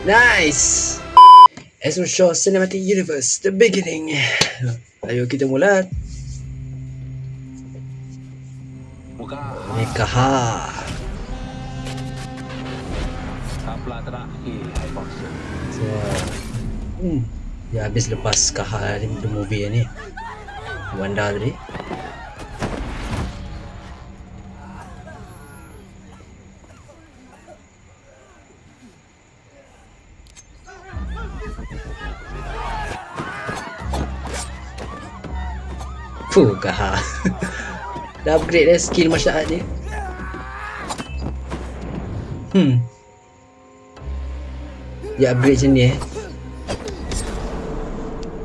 Nice. Ezra Shaw Cinematic Universe, the beginning. Ayo kita mula. Ini Kaha. Samplah terakhir Hypoxia. So, ya habis lepas Kaha ni, the movie ni. Wanda tadi. Kaha. Dah upgrade dah skill martial art dia. Dia upgrade macam ni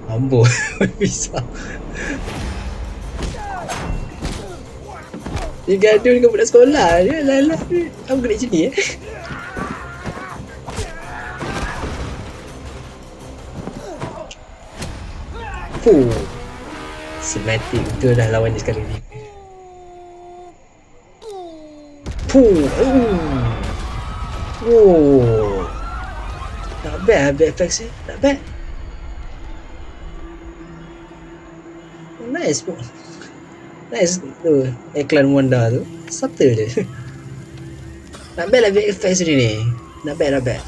Amboi. Bisa. Dia gaduh dengan budak sekolah. Dia lalah upgrade macam ni Cinematic betul dah lawan dia sekarang ni. Not bad effects ni. Not bad. Nice pun. Nice tu iklan Wanda tu. Subtle je. Not bad lah effects ni. Not bad.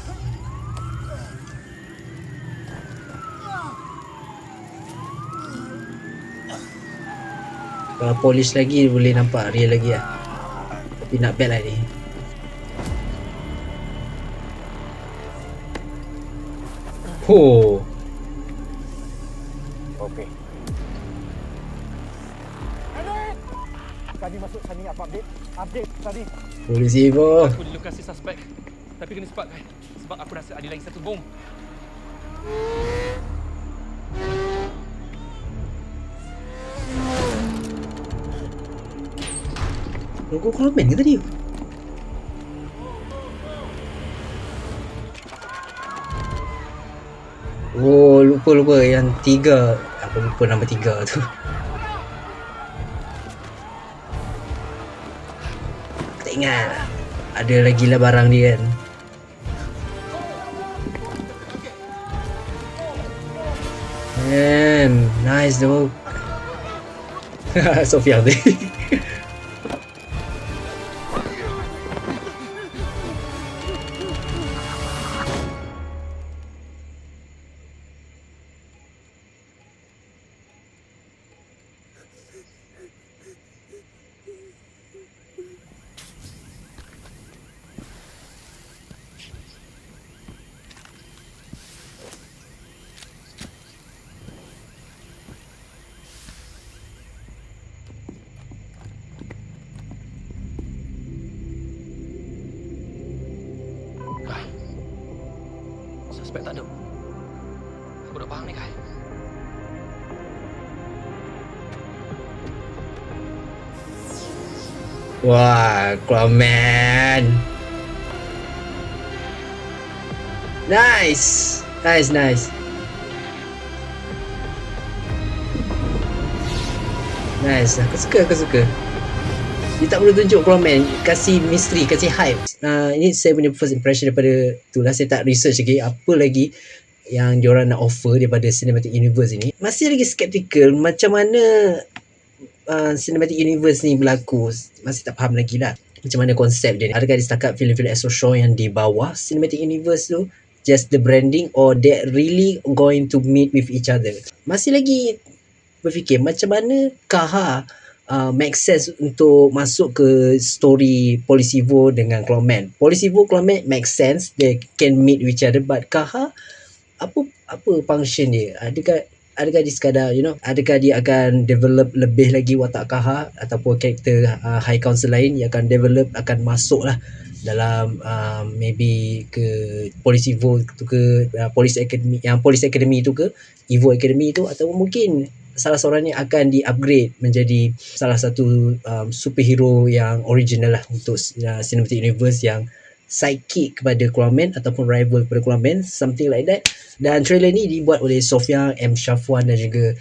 Kalau polish lagi boleh nampak real lagi lah. Tapi not bad lah ni. Okey. Tadi masuk Sani apa update tadi. Polisi bo. Aku di lokasi suspek. Tapi kena cepat kan. Sebab aku rasa ada lagi satu bom. Logo komen ke tadi? Oh, lupa yang 3. Aku lupa nombor 3 tu. Tak ingat. Ada lagi lah barang dia kan. Nice tu. Sofia tu. Suspek tak ada. Aku dah faham ni Kai. Wah, Aquaman. Nice. Nice. Aku suka. Dia tak perlu tunjuk Aquaman, kasih misteri, kasih hype. Ini saya punya first impression daripada itulah. Saya tak research lagi apa lagi yang diorang nak offer daripada Cinematic Universe ini. Masih lagi skeptical macam mana Cinematic Universe ni berlaku. Masih tak faham lagi lah macam mana konsep dia ni. Adakah dia setakat filem-filem Ezra Shaw yang di bawah Cinematic Universe tu, just the branding, or they really going to meet with each other. Masih lagi berfikir macam mana Kaha make sense untuk masuk ke story Polisivo dengan Clawman. Polisivo, Clawman make sense, they can meet each other, but Kaha apa function dia? Adakah dia sekadar adakah dia akan develop lebih lagi watak Kaha ataupun karakter High Council lain yang akan develop, akan masuk lah dalam maybe ke Polisivo tu ke Police Academy tu ke Evo Academy tu, atau mungkin salah seorangnya akan di-upgrade menjadi salah satu superhero yang original lah untuk Cinematic Universe, yang sidekick kepada Aquaman ataupun rival kepada Aquaman, something like that. Dan trailer ni dibuat oleh Sofia M. Shafwan dan juga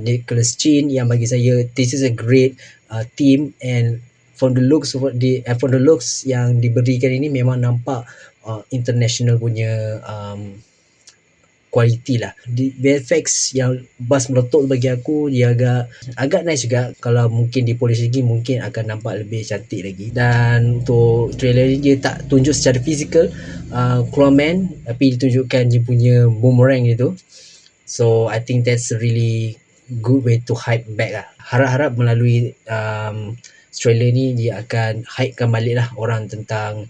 Nicholas Chin, yang bagi saya this is a great team, and from the looks yang diberikan ini memang nampak international punya kualiti lah. Di VFX yang bas meletup bagi aku dia agak nice juga. Kalau mungkin dipolish lagi mungkin akan nampak lebih cantik lagi. Dan untuk trailer ni dia tak tunjuk secara fizikal Clawman, tapi ditunjukkan dia punya boomerang itu. So I think that's a really good way to hype back lah. Harap-harap melalui trailer ni dia akan hypekan balik lah orang tentang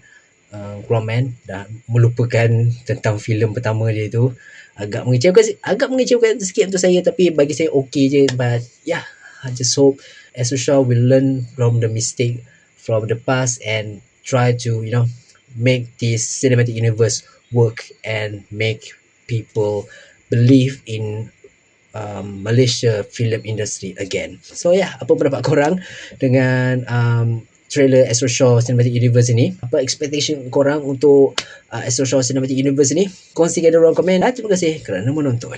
Clawman dan melupakan tentang filem pertama dia tu. Agak mengecewakan sikit untuk saya, tapi bagi saya okay je. But yeah, I just hope Ezra Shaw will learn from the mistake from the past and try to make this cinematic universe work and make people believe in Malaysia film industry again. So yeah, apa pendapat korang dengan trailer Ezra Shaw Cinematic Universe ini? Apa expectation korang untuk Ezra Shaw Cinematic Universe ini? Kongsikan di ruang komen. Terima kasih kerana menonton.